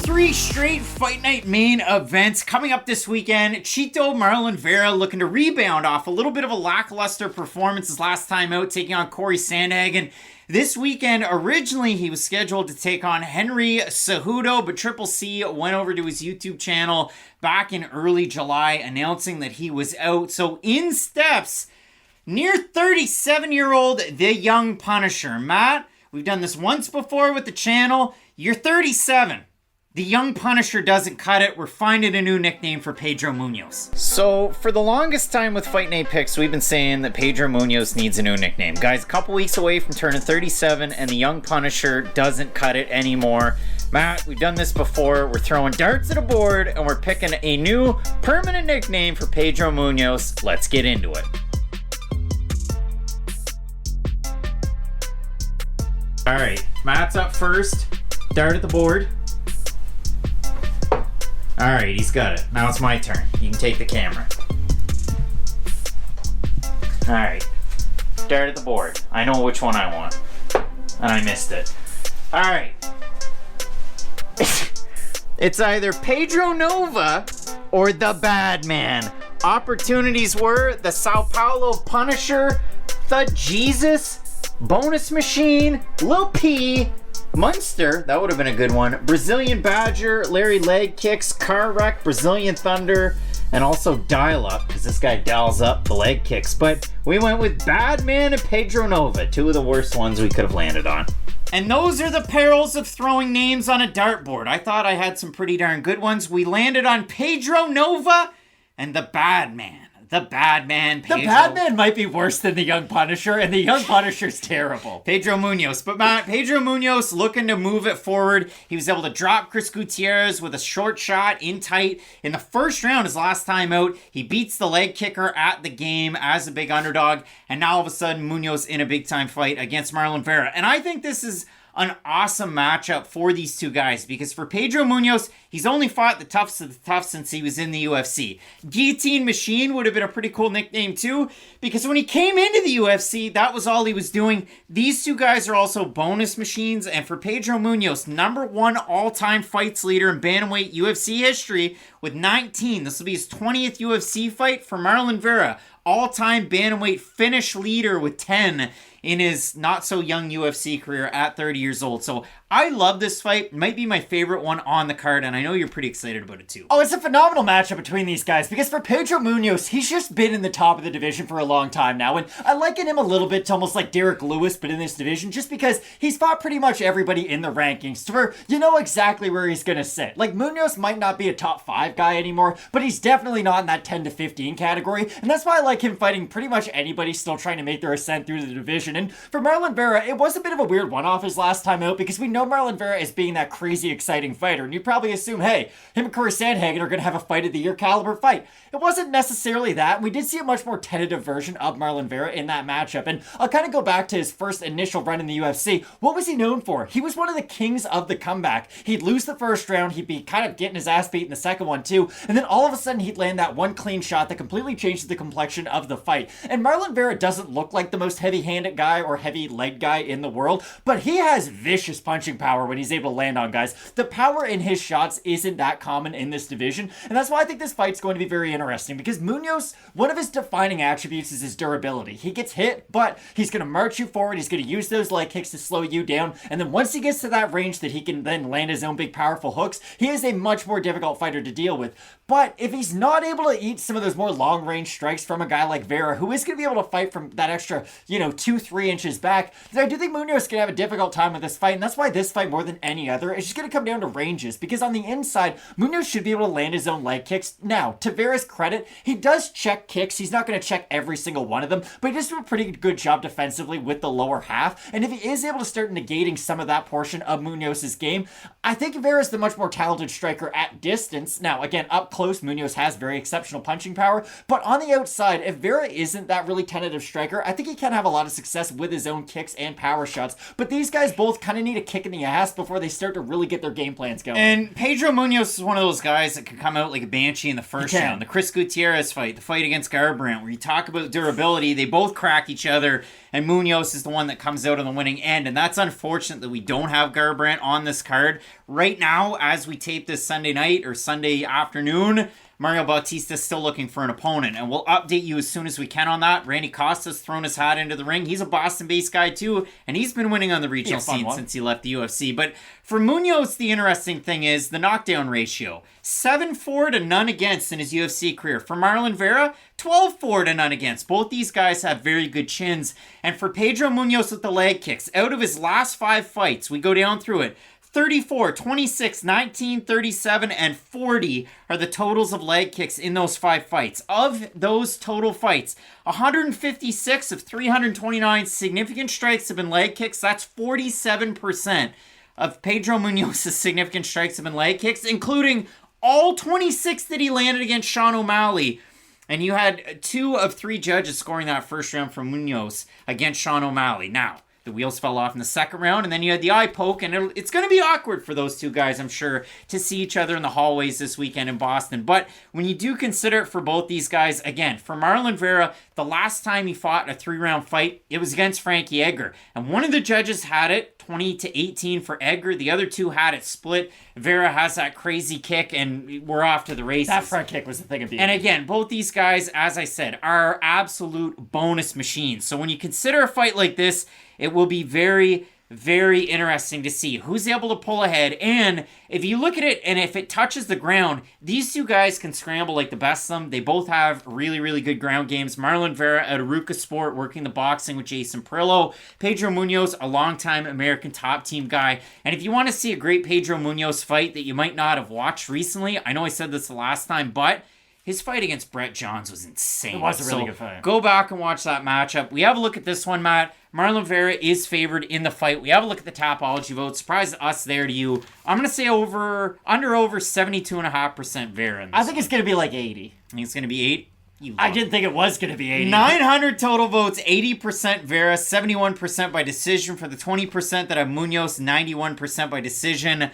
3 straight Fight Night main events coming up this weekend. Chito, Marlon Vera looking to rebound off a little bit of a lackluster performance his last time out, taking on Corey Sandhagen. This weekend, originally he was scheduled to take on Henry Cejudo, but Triple C went over to his YouTube channel back in early July announcing that he was out. So in steps near 37-year-old The Young Punisher. Matt, we've done this once before with the channel. You're 37. The Young Punisher doesn't cut it. We're finding a new nickname for Pedro Munhoz. So, for the longest time with Fight Night Picks, we've been saying that Pedro Munhoz needs a new nickname. Guys, a couple weeks away from turning 37, and the Young Punisher doesn't cut it anymore. Matt, we've done this before. We're throwing darts at a board, and we're picking a new permanent nickname for Pedro Munhoz. Let's get into it. Alright, Matt's up first. Dart at the board. Alright, he's got it. Now it's my turn. You can take the camera. Alright. Dart at the board. I know which one I want. And I missed it. Alright. It's either Pedro Nova or the Bad Man. Opportunities were the Sao Paulo Punisher, the Jesus, Bonus Machine, Lil P, Munster, that would have been a good one, Brazilian Badger, Larry Leg Kicks, Car Wreck, Brazilian Thunder, and also Dial Up, because this guy dials up the leg kicks. But we went with Bad Man and Pedro Nova, two of the worst ones we could have landed on. And those are the perils of throwing names on a dartboard. I thought I had some pretty darn good ones. We landed on Pedro Nova and the Bad Man. The Bad Man, Pedro. The Bad Man might be worse than the Young Punisher, and the Young Punisher's terrible. Pedro Munhoz. But Matt, Pedro Munhoz looking to move it forward. He was able to drop Chris Gutierrez with a short shot in tight. In the first round, his last time out, he beats the leg kicker at the game as a big underdog. And now all of a sudden, Munhoz in a big-time fight against Marlon Vera. And I think this is an awesome matchup for these two guys, because for Pedro Munhoz, he's only fought the toughest of the tough since he was in the UFC. Guillotine Machine would have been a pretty cool nickname too, because when he came into the UFC, that was all he was doing. These two guys are also bonus machines, and for Pedro Munhoz, #1 all-time fights leader in bantamweight UFC history with 19. This will be his 20th UFC fight. For Marlon Vera, all-time bantamweight finish leader with 10 in his not-so-young UFC career at 30 years old. So I love this fight. Might be my favorite one on the card, and I know you're pretty excited about it too. Oh, it's a phenomenal matchup between these guys, because for Pedro Munhoz, he's just been in the top of the division for a long time now, and I liken him a little bit to almost like Derek Lewis, but in this division, just because he's fought pretty much everybody in the rankings, to where you know exactly where he's gonna sit. Like, Munhoz might not be a top 5 guy anymore, but he's definitely not in that 10 to 15 category, and that's why I like him fighting pretty much anybody still trying to make their ascent through the division. And for Marlon Vera, it was a bit of a weird one-off his last time out, because we know Marlon Vera as being that crazy exciting fighter, and you probably assume, hey, him and Corey Sandhagen are going to have a fight of the year caliber fight. It wasn't necessarily that. We did see a much more tentative version of Marlon Vera in that matchup, and I'll kind of go back to his first initial run in the UFC. What was he known for? He was one of the kings of the comeback. He'd lose the first round, he'd be kind of getting his ass beat in the second one too, and then all of a sudden he'd land that one clean shot that completely changed the complexion of the fight. And Marlon Vera doesn't look like the most heavy-handed guy or heavy leg guy in the world, but he has vicious punching power when he's able to land on guys. The power in his shots isn't that common in this division, and that's why I think this fight's going to be very interesting, because Munhoz, one of his defining attributes is his durability. He gets hit, but he's going to march you forward, he's going to use those leg kicks to slow you down, and then once he gets to that range that he can then land his own big powerful hooks, he is a much more difficult fighter to deal with. But if he's not able to eat some of those more long-range strikes from a guy like Vera, who is going to be able to fight from that extra, 2-3 inches back, then I do think Munhoz is going to have a difficult time with this fight, and that's why this fight, more than any other, is just going to come down to ranges, because on the inside, Munhoz should be able to land his own leg kicks. Now, to Vera's credit, he does check kicks. He's not going to check every single one of them, but he does do a pretty good job defensively with the lower half, and if he is able to start negating some of that portion of Munhoz's game, I think Vera's the much more talented striker at distance. Now, again, up close, Munhoz has very exceptional punching power, but on the outside, if Vera isn't that really tentative striker, I think he can have a lot of success with his own kicks and power shots, but these guys both kind of need a kick in the ass before they start to really get their game plans going. And Pedro Munhoz is one of those guys that can come out like a banshee in the first round. The Chris Gutierrez fight, the fight against Garbrandt, where you talk about durability, they both crack each other. and Munhoz is the one that comes out on the winning end. And that's unfortunate that we don't have Garbrandt on this card. Right now, as we tape this Sunday night or Sunday afternoon, Mario Bautista is still looking for an opponent, and we'll update you as soon as we can on that. Randy Costa's thrown his hat into the ring. He's a Boston-based guy too, and he's been winning on the regional scene since he left the UFC. But for Munhoz, the interesting thing is the knockdown ratio. 7-4 to none against in his UFC career. For Marlon Vera, 12-4 to none against. Both these guys have very good chins. And for Pedro Munhoz with the leg kicks, out of his last 5 fights, we go down through it, 34, 26, 19, 37, and 40 are the totals of leg kicks in those 5 fights. Of those total fights, 156 of 329 significant strikes have been leg kicks. That's 47% of Pedro Munhoz's significant strikes have been leg kicks, including all 26 that he landed against Sean O'Malley. And you had 2 of 3 judges scoring that first round for Munhoz against Sean O'Malley. Now, the wheels fell off in the second round, and then you had the eye poke, and it's going to be awkward for those 2 guys, I'm sure, to see each other in the hallways this weekend in Boston. But when you do consider it for both these guys, again, for Marlon Vera, the last time he fought a 3-round fight, it was against Frankie Edgar. And one of the judges had it 20-18 for Edgar. The other 2 had it split. Vera has that crazy kick, and we're off to the races. That front kick was the thing of beauty. And again, both these guys, as I said, are absolute bonus machines. So when you consider a fight like this, it will be very, very interesting to see who's able to pull ahead. And if you look at it, and if it touches the ground, these 2 guys can scramble like the best of them. They both have really, really good ground games. Marlon Vera at Aruca Sport, working the boxing with Jason Perillo. Pedro Munhoz, a longtime American top team guy. And if you want to see a great Pedro Munhoz fight that you might not have watched recently, I know I said this the last time, but his fight against Brett Johns was insane. It was a really good fight. Go back and watch that matchup. We have a look at this one, Matt. Marlon Vera is favored in the fight. We have a look at the Tapology vote. Surprise us there to you. I'm going to say over 72.5% Vera. I think it's going to be like 80. I think it's going to be 8. I didn't think it was going to be 80. 900 total votes, 80% Vera, 71% by decision. For the 20% that have Munhoz, 91% by decision.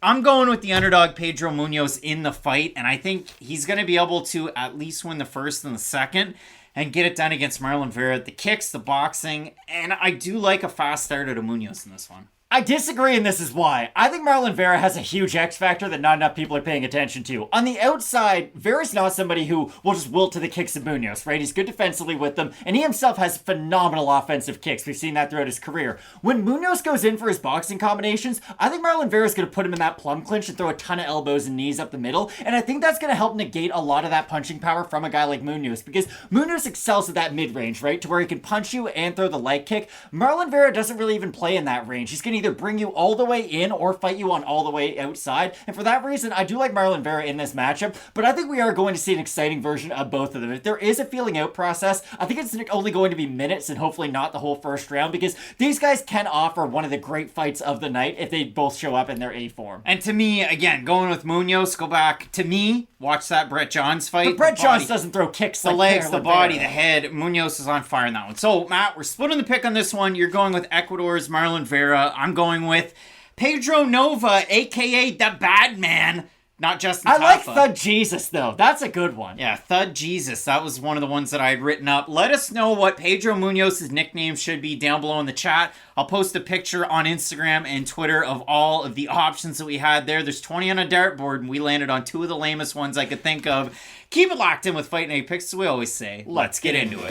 I'm going with the underdog Pedro Munhoz in the fight, and I think he's going to be able to at least win the first and the second and get it done against Marlon Vera. The kicks, the boxing, and I do like a fast start out of Munhoz in this one. I disagree, and this is why. I think Marlon Vera has a huge X factor that not enough people are paying attention to. On the outside, Vera's not somebody who will just wilt to the kicks of Munhoz, right? He's good defensively with them, and he himself has phenomenal offensive kicks. We've seen that throughout his career. When Munhoz goes in for his boxing combinations, I think Marlon Vera's going to put him in that plum clinch and throw a ton of elbows and knees up the middle, and I think that's going to help negate a lot of that punching power from a guy like Munhoz, because Munhoz excels at that mid-range, right? To where he can punch you and throw the leg kick. Marlon Vera doesn't really even play in that range. He's going to either bring you all the way in or fight you on all the way outside. And for that reason, I do like Marlon Vera in this matchup, but I think we are going to see an exciting version of both of them. If there is a feeling out process, I think it's only going to be minutes and hopefully not the whole first round, because these guys can offer one of the great fights of the night if they both show up in their A form. And to me, again, going with Munhoz, go back to me, watch that Brett Johns fight. But Brett Johns doesn't throw kicks the like legs, the body, the head. Munhoz is on fire in that one. So, Matt, we're splitting the pick on this one. You're going with Ecuador's Marlon Vera. I'm going with Pedro Nova, a.k.a. the Bad Man. Not Justin Tafa. I like Thud Jesus, though. That's a good one. Yeah, Thud Jesus. That was one of the ones that I had written up. Let us know what Pedro Munhoz's nickname should be down below in the chat. I'll post a picture on Instagram and Twitter of all of the options that we had there. There's 20 on a dartboard, and we landed on 2 of the lamest ones I could think of. Keep it locked in with Fight Night Picks, as we always say. Let's get into it.